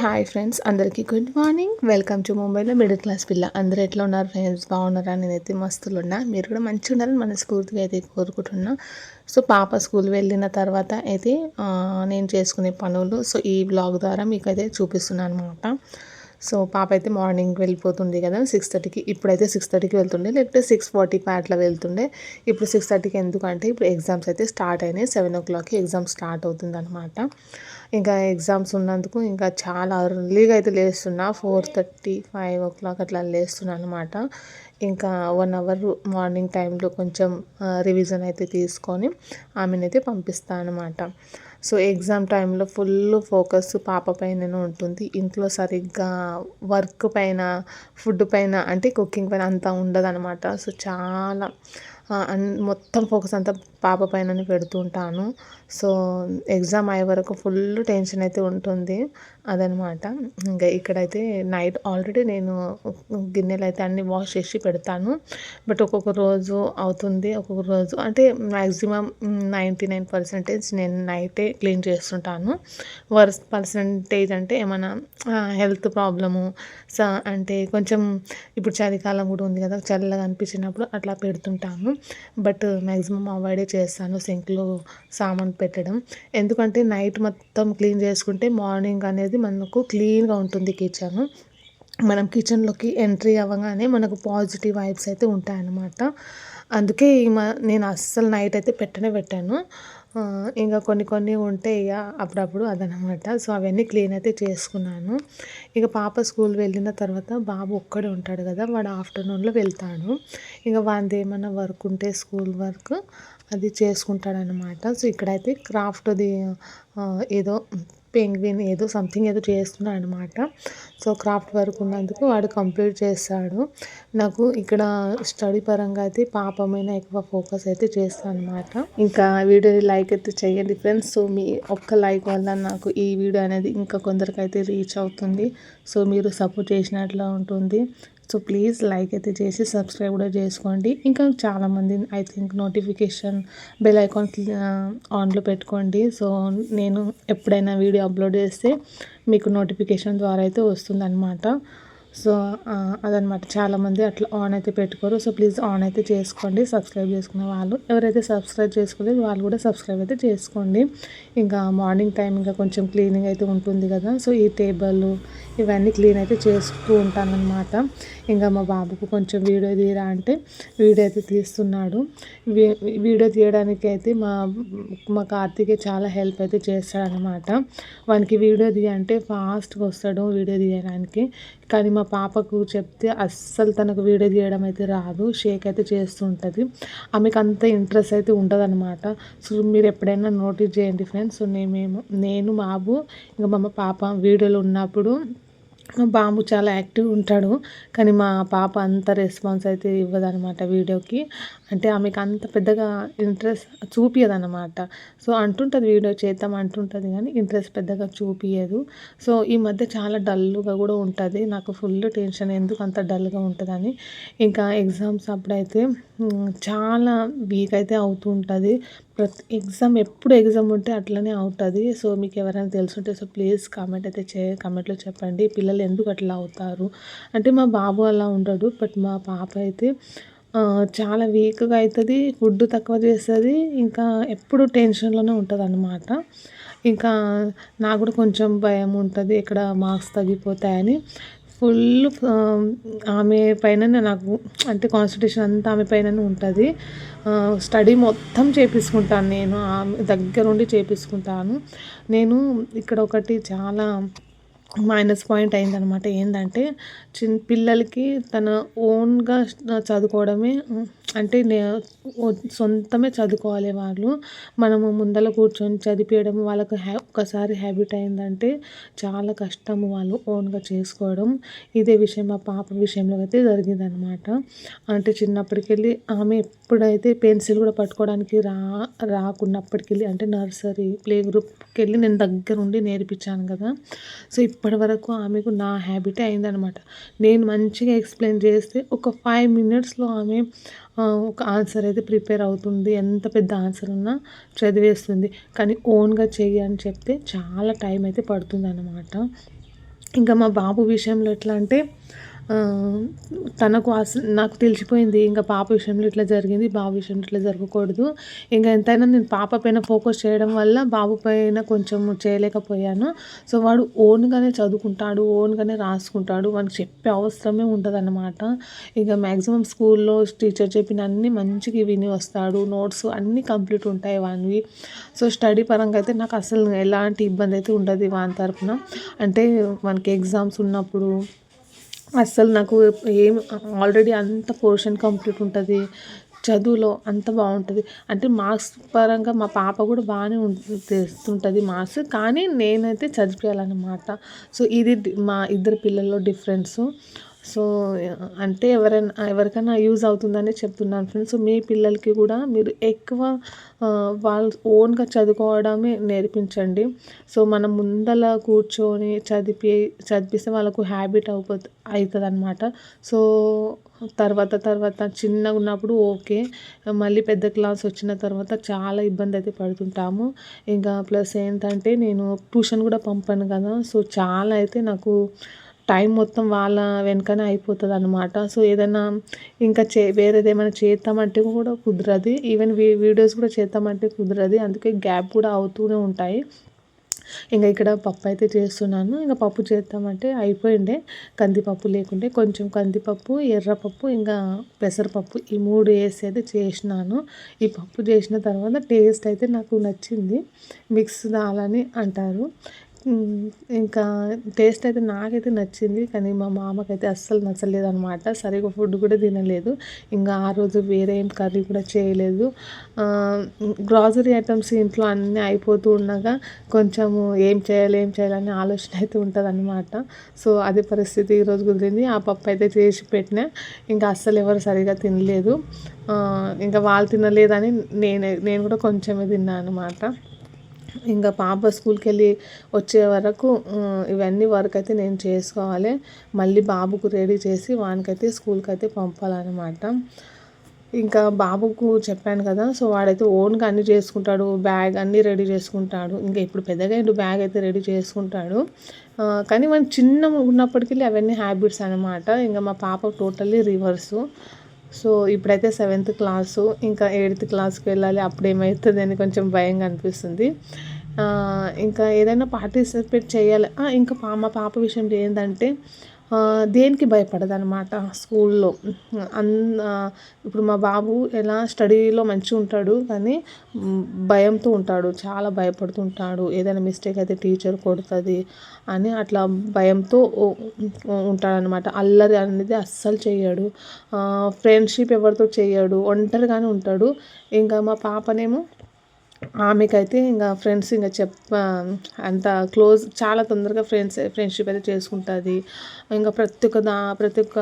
Hi friends, అందరికీ good morning. Welcome to ముంబైలో middle class పిల్ల. అందరూ ఎట్లా ఉన్నారు ఫ్రెండ్స్? బాగున్నారా? నేనైతే మస్తులున్నా. మీరు కూడా మంచిగా ఉండాలని మనస్ఫూర్తిగా అయితే కోరుకుంటున్నా. సో పాప స్కూల్ వెళ్ళిన తర్వాత అయితే నేను చేసుకునే పనులు ఈ బ్లాగ్ ద్వారా మీకు అయితే చూపిస్తున్నాను అనమాట. సో పాప అయితే మార్నింగ్ వెళ్ళిపోతుంది కదా 6:30కి. ఇప్పుడైతే 6:30కి వెళ్తుండే, లేకపోతే 6:45 అట్లా వెళ్తుండే. ఇప్పుడు 6:30కి ఎందుకంటే ఇప్పుడు ఎగ్జామ్స్ అయితే స్టార్ట్ అయినాయి. 7 o'clockకి ఎగ్జామ్ స్టార్ట్ అవుతుంది అనమాట. ఇంకా ఎగ్జామ్స్ ఉన్నందుకు ఇంకా చాలా ఎర్లీగా అయితే లేస్తున్నా. 4:30, 5 o'clock అట్లా లేస్తున్నాను అనమాట. ఇంకా 1 hour మార్నింగ్ టైంలో కొంచెం రివిజన్ అయితే తీసుకొని ఆమెనైతే పంపిస్తాను అనమాట. సో ఎగ్జామ్ టైంలో ఫుల్ ఫోకస్ పాప పైననే ఉంటుంది. ఇంట్లో సరిగ్గా వర్క్ పైన, ఫుడ్ పైన, అంటే కుకింగ్ పైన అంతా ఉండదన్నమాట. సో చాలా మొత్తం ఫోకస్ అంతా పాప పైననే పెడుతూ ఉంటాను. సో ఎగ్జామ్ అయ్యే వరకు ఫుల్ టెన్షన్ అయితే ఉంటుంది అదనమాట. ఇంకా ఇక్కడైతే నైట్ ఆల్రెడీ నేను గిన్నెలు అయితే అన్నీ వాష్ చేసి పెడతాను. బట్ ఒక్కొక్క రోజు అవుతుంది, ఒక్కొక్క రోజు అంటే మ్యాక్సిమం 99% నేను నైటే క్లీన్ చేస్తుంటాను. వర్స్ట్ పర్సంటేజ్ అంటే ఏమైనా హెల్త్ ప్రాబ్లము అంటే కొంచెం ఇప్పుడు చలికాలం కూడా ఉంది కదా, చల్లగా అనిపించినప్పుడు అట్లా పెడుతుంటాను. బట్ మ్యాక్సిమం అవాయిడే చేస్తాను సింక్లో సామాన్ పెట్టడం. ఎందుకంటే నైట్ మొత్తం క్లీన్ చేసుకుంటే మార్నింగ్ అనేది మనకు క్లీన్గా ఉంటుంది కిచెన్. మనం కిచెన్లోకి ఎంట్రీ అవ్వగానే మనకు పాజిటివ్ వైబ్స్ అయితే ఉంటాయన్నమాట. అందుకే నేను అస్సలు నైట్ అయితే పెట్టాను. ఇంకా కొన్ని ఉంటే ఇక అప్పుడప్పుడు అదనమాట. సో అవన్నీ క్లీన్ అయితే చేసుకున్నాను. ఇక పాప స్కూల్ వెళ్ళిన తర్వాత బాబు ఒక్కడే ఉంటాడు కదా, వాడు ఆఫ్టర్నూన్లో వెళ్తాడు. ఇక వాడిది ఏమైనా వర్క్ ఉంటే స్కూల్ వర్క్ అది చేసుకుంటాడనమాట. సో ఇక్కడైతే క్రాఫ్ట్ది ఏదో పెంగ్విన్ ఏదో సంథింగ్ ఏదో చేస్తున్నాడు అనమాట. సో క్రాఫ్ట్ వర్క్ ఉన్నందుకు వాడు కంప్లీట్ చేస్తాడు. నాకు ఇక్కడ స్టడీ పరంగా అయితే పాప మీద ఎక్కువ ఫోకస్ అయితే చేస్తాను అనమాట. ఇంకా వీడియోని లైక్ అయితే చేయండి ఫ్రెండ్స్. సో మీ ఒక్క లైక్ వల్ల నాకు ఈ వీడియో అనేది ఇంకా కొందరికి అయితే రీచ్ అవుతుంది. సో మీరు సపోర్ట్ చేసినట్లు ఉంటుంది. సో ప్లీజ్ లైక్ అయితే చేసి సబ్స్క్రైబ్ కూడా చేసుకోండి. ఇంకా చాలామంది I think notification bell icon ఆన్లో పెట్టుకోండి. సో నేను ఎప్పుడైనా వీడియో అప్లోడ్ చేస్తే మీకు నోటిఫికేషన్ ద్వారా అయితే వస్తుందన్నమాట. సో అదనమాట. చాలామంది అట్లా ఆన్ అయితే పెట్టుకోరు. సో ప్లీజ్ ఆన్ అయితే చేసుకోండి. సబ్స్క్రైబ్ చేసుకునే వాళ్ళు, ఎవరైతే సబ్స్క్రైబ్ చేసుకోలేదు వాళ్ళు కూడా సబ్స్క్రైబ్ అయితే చేసుకోండి. ఇంకా మార్నింగ్ టైం ఇంకా కొంచెం క్లీనింగ్ అయితే ఉంటుంది కదా, సో ఈ టేబుల్ ఇవన్నీ క్లీన్ అయితే చేస్తూ ఉంటాను అనమాట. ఇంకా మా బాబుకు కొంచెం వీడియో తీయరా అంటే వీడియో అయితే తీస్తున్నాడు. వీడియో తీయడానికి అయితే మా కార్తీకే చాలా హెల్ప్ అయితే చేస్తాడనమాట. వానికి వీడియో తీయంటే ఫాస్ట్గా వస్తాడు వీడియో తీయడానికి. కానీ మా పాపకు చెప్తే అస్సలు తనకు వీడియో తీయడం అయితే రాదు, షేక్ అయితే చేస్తూ ఉంటుంది. ఆమెకు అంత ఇంట్రెస్ట్ అయితే ఉండదు అనమాట. సో మీరు ఎప్పుడైనా నోటీస్ చేయండి ఫ్రెండ్స్. సో నేను బాబు ఇంకా మా పాప వీడియోలో ఉన్నప్పుడు మా బాబు చాలా యాక్టివ్ ఉంటాడు, కానీ మా పాప అంత రెస్పాన్స్ అయితే ఇవ్వదనమాట వీడియోకి. అంటే ఆమెకు అంత పెద్దగా ఇంట్రెస్ట్ చూపించదన్నమాట. సో అంటుంటుంది వీడియో చేద్దాం అంటుంటుంది, కానీ ఇంట్రెస్ట్ పెద్దగా చూపించదు. సో ఈ మధ్య చాలా డల్గా కూడా ఉంటుంది. నాకు ఫుల్ టెన్షన్ ఎందుకు అంత డల్గా ఉంటుందని. ఇంకా ఎగ్జామ్స్ అప్పుడైతే చాలా వీక్ అయితే అవుతూ ఉంటుంది. ప్రతి ఎప్పుడు ఎగ్జామ్ ఉంటే అట్లనే అవుతుంది. సో మీకు ఎవరైనా తెలుసుంటే సో ప్లీజ్ కామెంట్లో చెప్పండి పిల్లలు ఎందుకు అట్లా అవుతారు అంటే. మా బాబు అలా ఉండడు, బట్ మా పాప అయితే చాలా వీక్గా అవుతుంది, ఫుడ్ తక్కువ చేస్తుంది, ఇంకా ఎప్పుడు టెన్షన్లోనే ఉంటుంది అన్నమాట. ఇంకా నాకు కూడా కొంచెం భయం ఉంటుంది ఎక్కడ మార్క్స్ తగ్గిపోతాయని. ఫుల్ ఆమె పైననే నాకు అంటే కాన్సన్ట్రేషన్ అంతా ఆమె పైననే ఉంటుంది. స్టడీ మొత్తం చేపించుకుంటాను నేను, ఆమె దగ్గరుండి చేపించుకుంటాను నేను. ఇక్కడ ఒకటి చాలా మైనస్ పాయింట్ అయిందనమాట. ఏంటంటే పిల్లలకి తన ఓన్గా చదువుకోవడమే అంటే సొంతమే చదువుకోవాలి వాళ్ళు. మనము ముందర కూర్చొని చదివించడం వాళ్ళకు ఒక్కసారి హ్యాబిట్ అయిందంటే చాలా కష్టము వాళ్ళు ఓన్గా చేసుకోవడం. ఇదే విషయం మా పాప విషయంలో అయితే జరిగిందనమాట. అంటే చిన్నప్పటికెళ్ళి ఆమె ఎప్పుడైతే పెన్సిల్ కూడా పట్టుకోవడానికి రాకున్నప్పటికెళ్ళి అంటే నర్సరీ ప్లే గ్రూప్కి వెళ్ళి నేను దగ్గరుండి నేర్పించాను కదా. సో ఇప్పటి వరకు ఆమెకు నా హ్యాబిటే అయిందనమాట. నేను మంచిగా ఎక్స్ప్లెయిన్ చేస్తే ఒక 5 minutesలో ఆమె ఒక ఆన్సర్ అయితే ప్రిపేర్ అవుతుంది. ఎంత పెద్ద ఆన్సర్ ఉన్నా చదివేస్తుంది. కానీ ఓన్గా చెయ్యి అని చెప్తే చాలా టైం అయితే పడుతుంది అన్నమాట. ఇంకా మా బాబు విషయంలో ఎట్లా అంటే తనకు నాకు తెలిసిపోయింది ఇంకా పాప విషయంలో ఇట్లా జరిగింది, బాబు విషయంలో ఇట్లా జరగకూడదు. ఇంకా ఎంతైనా నేను పాప పైన ఫోకస్ చేయడం వల్ల బాబు పైన కొంచెం చేయలేకపోయాను. సో వాడు ఓన్గానే చదువుకుంటాడు, ఓన్గానే రాసుకుంటాడు, వానికి చెప్పే అవసరమే ఉండదన్నమాట. ఇక మ్యాక్సిమం స్కూల్లో టీచర్ చెప్పిన అన్నీ మంచిగా విని వస్తాడు, నోట్స్ అన్నీ కంప్లీట్ ఉంటాయి వానివి. సో స్టడీ పరంగా అయితే నాకు అసలు ఎలాంటి ఇబ్బంది అయితే ఉండదు వాని తరపున. అంటే మనకి ఎగ్జామ్స్ ఉన్నప్పుడు అస్సలు నాకు ఏం ఆల్రెడీ అంత పోర్షన్ కంప్లీట్ ఉంటుంది, చదువులో అంత బాగుంటుంది. అంటే మార్క్స్ పరంగా మా పాప కూడా బాగానే తెస్తుంటుంది మార్క్స్, కానీ నేనైతే చదివించాలన్నమాట. సో ఇది మా ఇద్దరు పిల్లల్లో డిఫరెన్సు. సో అంటే ఎవరికైనా యూజ్ అవుతుందని చెప్తున్నాను ఫ్రెండ్స్. సో మీ పిల్లలకి కూడా మీరు ఎక్కువ వాళ్ళు ఓన్గా చదువుకోవడమే నేర్పించండి. సో మనం ముందల కూర్చొని చదివిస్తే వాళ్ళకు హ్యాబిట్ అవుతుంది అనమాట. సో తర్వాత చిన్నగా ఉన్నప్పుడు ఓకే, మళ్ళీ పెద్ద క్లాస్ వచ్చిన తర్వాత చాలా ఇబ్బంది అయితే పడుతుంటాము. ఇంకా ప్లస్ ఏంటంటే నేను ట్యూషన్ కూడా పంపాను కదా, సో చాలా అయితే నాకు టైం మొత్తం వాళ్ళ వెనుకనే అయిపోతుంది అనమాట. సో ఏదైనా ఇంకా వేరేది ఏమైనా చేద్దామంటే కూడా కుదరదు, ఈవెన్ వీడియోస్ కూడా చేద్దామంటే కుదరదు, అందుకే గ్యాప్ కూడా అవుతూనే ఉంటాయి. ఇంకా ఇక్కడ పప్పు అయితే చేస్తున్నాను. ఇంకా పప్పు చేద్దామంటే అయిపోయిండే, కందిపప్పు లేకుంటే కొంచెం కందిపప్పు, ఎర్రపప్పు, ఇంకా పెసరపప్పు ఈ 3 వేసి అయితే చేసినాను. ఈ పప్పు చేసిన తర్వాత టేస్ట్ అయితే నాకు నచ్చింది. మిక్స్ దాల్ అని అంటారు. ఇంకా టేస్ట్ అయితే నాకైతే నచ్చింది, కానీ మా మామకైతే అస్సలు నచ్చలేదు అనమాట. సరిగ్గా ఫుడ్ కూడా తినలేదు. ఇంకా ఆ రోజు వేరే ఏం కర్రీ కూడా చేయలేదు. గ్రాసరీ ఐటమ్స్ ఇంట్లో అన్నీ అయిపోతూ ఉండగా కొంచెము ఏం చేయాలని ఆలోచన అయితే ఉంటుంది అనమాట. సో అదే పరిస్థితి ఈరోజు కుదిరింది. ఆ పప్పు అయితే చేసి పెట్టినా, ఇంకా అస్సలు ఎవరు సరిగా తినలేదు. ఇంకా వాళ్ళు తినలేదని నేను కూడా కొంచెమే తిన్నాను అనమాట. ఇంకా పాప స్కూల్కి వెళ్ళి వచ్చే వరకు ఇవన్నీ వర్క్ అయితే నేను చేసుకోవాలి. మళ్ళీ బాబుకు రెడీ చేసి వానికైతే స్కూల్కి అయితే పంపాలన్నమాట. ఇంకా బాబుకు చెప్పాను కదా, సో వాడైతే ఓన్గా అన్నీ చేసుకుంటాడు, బ్యాగ్ అన్నీ రెడీ చేసుకుంటాడు. ఇంకా ఇప్పుడు పెద్దగా బ్యాగ్ అయితే రెడీ చేసుకుంటాడు, కానీ మనం చిన్న ఉన్నప్పటికీ అవన్నీ హ్యాబిట్స్ అనమాట. ఇంకా మా పాప టోటల్లీ రివర్సు. సో ఇప్పుడైతే 7th క్లాసు, ఇంకా 8th క్లాస్కి వెళ్ళాలి, అప్పుడు ఏమవుతుంది అని కొంచెం భయంగా అనిపిస్తుంది. ఇంకా ఏదైనా పార్టిసిపేట్ చేయాలి. ఇంకా మా పాప విషయంలో ఏంటంటే దేనికి భయపడదనమాట స్కూల్లో. ఇప్పుడు మా బాబు ఎలా స్టడీలో మంచిగా ఉంటాడు, కానీ భయంతో ఉంటాడు, చాలా భయపడుతుంటాడు. ఏదైనా మిస్టేక్ అయితే టీచర్ కొడుతుంది అని అట్లా భయంతో ఉంటాడనమాట. అల్లరి అనేది అస్సలు చేయడు, ఫ్రెండ్షిప్ ఎవరితో చేయడు, ఒంటరిగానే ఉంటాడు. ఇంకా మా పాపనేమో ఆమెకైతే ఇంకా ఫ్రెండ్స్ ఇంకా అంత క్లోజ్, చాలా తొందరగా ఫ్రెండ్షిప్ అయితే చేసుకుంటుంది. ఇంకా ప్రతి ఒక్క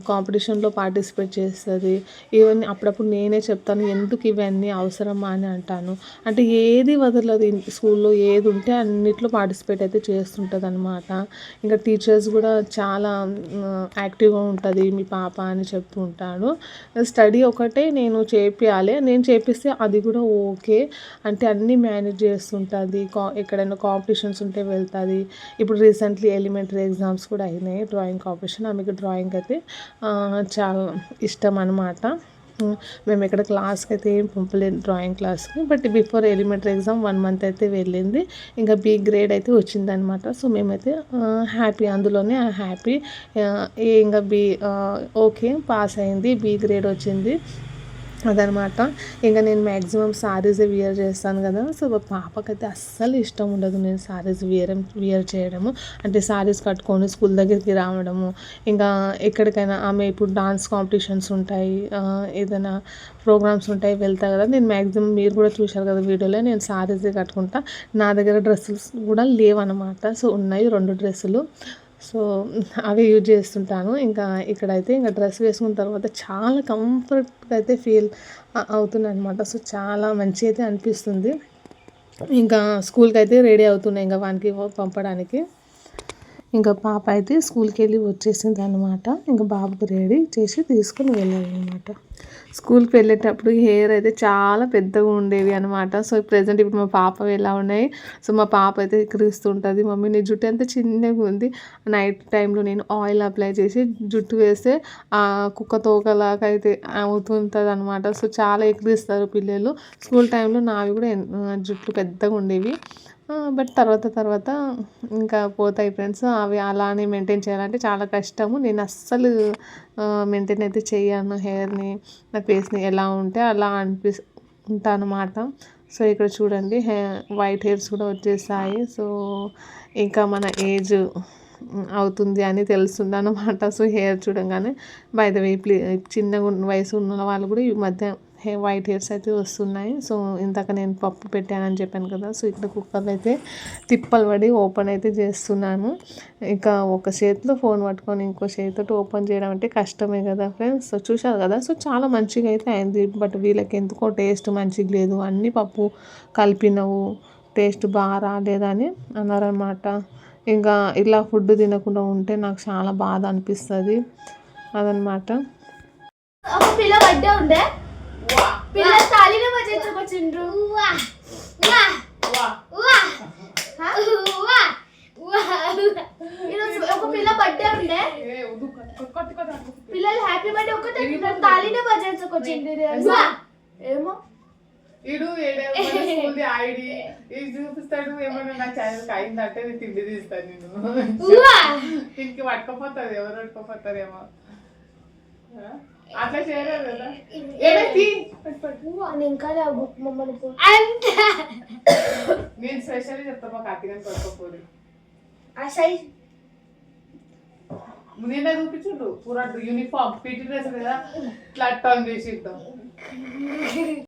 కాంపిటీషన్లో పార్టిసిపేట్ చేస్తుంది. ఇవన్నీ అప్పుడప్పుడు నేనే చెప్తాను, ఎందుకు ఇవన్నీ అవసరమా అని అంటాను. అంటే ఏది వదలదు, స్కూల్లో ఏది ఉంటే అన్నిట్లో పార్టిసిపేట్ అయితే చేస్తుంటుంది అనమాట. ఇంకా టీచర్స్ కూడా చాలా యాక్టివ్గా ఉంటుంది మీ పాప అని చెప్తూ ఉంటాడు. స్టడీ ఒకటే నేను చేపియాలి, నేను చేపిస్తే అది కూడా ఓకే, అంటే అన్నీ మేనేజ్ చేస్తుంటుంది. ఎక్కడైనా కాంపిటీషన్స్ ఉంటే వెళ్తుంది. ఇప్పుడు రీసెంట్లీ ఎలిమెంటరీ ఎగ్జామ్స్ కూడా అయినాయి, డ్రాయింగ్ కాంపిటీషన్. ఆమెకు డ్రాయింగ్ అయితే చాలా ఇష్టం అనమాట. మేము ఇక్కడ క్లాస్కి అయితే ఏం పంపలేదు, డ్రాయింగ్ క్లాస్కి, but before elementary exam 1 month అయితే వెళ్ళింది. ఇంకా B గ్రేడ్ అయితే వచ్చిందనమాట. సో మేమైతే హ్యాపీ, అందులోనే హ్యాపీ. ఇంకా ఓకే పాస్ అయింది, B గ్రేడ్ వచ్చింది అదనమాట. ఇంకా నేను మ్యాక్సిమం శారీసే వియర్ చేస్తాను కదా, సో పాపకైతే అస్సలు ఇష్టం ఉండదు నేను శారీస్ వియర్ చేయడము. అంటే శారీస్ కట్టుకొని స్కూల్ దగ్గరికి రావడము, ఇంకా ఎక్కడికైనా ఆమె ఇప్పుడు డాన్స్ కాంపిటీషన్స్ ఉంటాయి, ఏదైనా ప్రోగ్రామ్స్ ఉంటాయి, వెళ్తా కదా. నేను మ్యాక్సిమం మీరు కూడా చూశారు కదా వీడియోలో, నేను శారీసే కట్టుకుంటా. నా దగ్గర డ్రెస్సెస్ కూడా లేవన్నమాట. సో ఉన్నాయి 2 డ్రెస్సులు, సో అవి యూజ్ చేస్తుంటాను. ఇంకా ఇక్కడైతే ఇంకా డ్రెస్ వేసుకున్న తర్వాత చాలా కంఫర్ట్గా అయితే ఫీల్ అవుతుంది అనమాట. సో చాలా మంచిగా అయితే అనిపిస్తుంది. ఇంకా స్కూల్కి అయితే రెడీ అవుతున్నాయి ఇంకా వానికి పంపడానికి. ఇంకా పాప అయితే స్కూల్కి వెళ్ళి వచ్చేసింది అనమాట. ఇంకా బాబుకి రెడీ చేసి తీసుకుని వెళ్ళాలన్నమాట. స్కూల్కి వెళ్ళేటప్పుడు హెయిర్ అయితే చాలా పెద్దగా ఉండేవి అనమాట. సో ప్రజెంట్ ఇప్పుడు మా పాప ఎలా ఉన్నాయి. సో మా పాప అయితే ఎక్కిరిస్తుంటుంది, మమ్మీ నీ జుట్టు ఎంత చిన్నగా ఉంది. నైట్ టైంలో నేను ఆయిల్ అప్లై చేసి జుట్టు వేస్తే కుక్క తోకలాగా అయితే అవుతుంటుంది అనమాట. సో చాలా ఎక్కిరిస్తారు పిల్లలు. స్కూల్ టైంలో నావి కూడా జుట్లు పెద్దగా ఉండేవి. బట్ తర్వాత ఇంకా పోతాయి ఫ్రెండ్స్. అవి అలానే మెయింటైన్ చేయాలంటే చాలా కష్టము. నేను అస్సలు మెయింటైన్ అయితే చేయను హెయిర్ని, నా ఫేస్ని ఎలా ఉంటే అలా ఉంటానన్నమాట. సో ఇక్కడ చూడండి వైట్ హెయిర్స్ కూడా వచ్చేసాయి. సో ఇంకా మన ఏజ్ అవుతుంది అని తెలుస్తుంది అన్నమాట. సో హెయిర్ చూడంగానే బై ద వే చిన్నగా వయసు ఉన్న వాళ్ళు కూడా ఈ మధ్య వైట్ హెయిర్స్ అయితే వస్తున్నాయి. సో ఇందాక నేను పప్పు పెట్టానని చెప్పాను కదా. సో ఇక్కడ కుక్కర్లో అయితే తిప్పలు పడి ఓపెన్ అయితే చేస్తున్నాను. ఇంకా ఒక చేతిలో ఫోన్ పట్టుకొని ఇంకో చేతితో ఓపెన్ చేయడం అంటే కష్టమే కదా ఫ్రెండ్స్. సో చూశారు కదా. సో చాలా మంచిగా అయితే అయింది. బట్ వీళ్ళకి ఎందుకో టేస్ట్ మంచిగా లేదు, అన్ని పప్పు కలిపినవు, టేస్ట్ బాగా రాలేదని అన్నారనమాట. ఇంకా ఇలా ఫుడ్ తినకుండా ఉంటే నాకు చాలా బాధ అనిపిస్తుంది అదనమాట. పిల్ల బర్త్డే ఉండే పిల్ల తాళిన వచ్చేసిండ్రు. ఈరోజు ఒక పిల్ల బర్త్డే ఉండే, పిల్లలు హ్యాపీ బర్త్డే ఒకటే తాళిన వచ్చేసుకొచ్చిండ్రు. ఏమో ఇడు ఐడి ఇది చూపిస్తాడు. ఏమన్నా నా ఛానల్కి అయిందంటే నేను తిండి తీస్తాను. నేను దీనికి పట్టుకోపోతుంది, ఎవరు పట్టుకోపోతారేమో. అట్లా చేయలేదు కదా. నేను స్పెషల్ చెప్తా, మా కార్తీకని పట్టుకోపోదు. నిన్న చూపించుండు పూరా యూనిఫామ్ పీటీ డ్రెస్ కదా, ఇట్లా టర్న్ చేసి ఇద్దాం.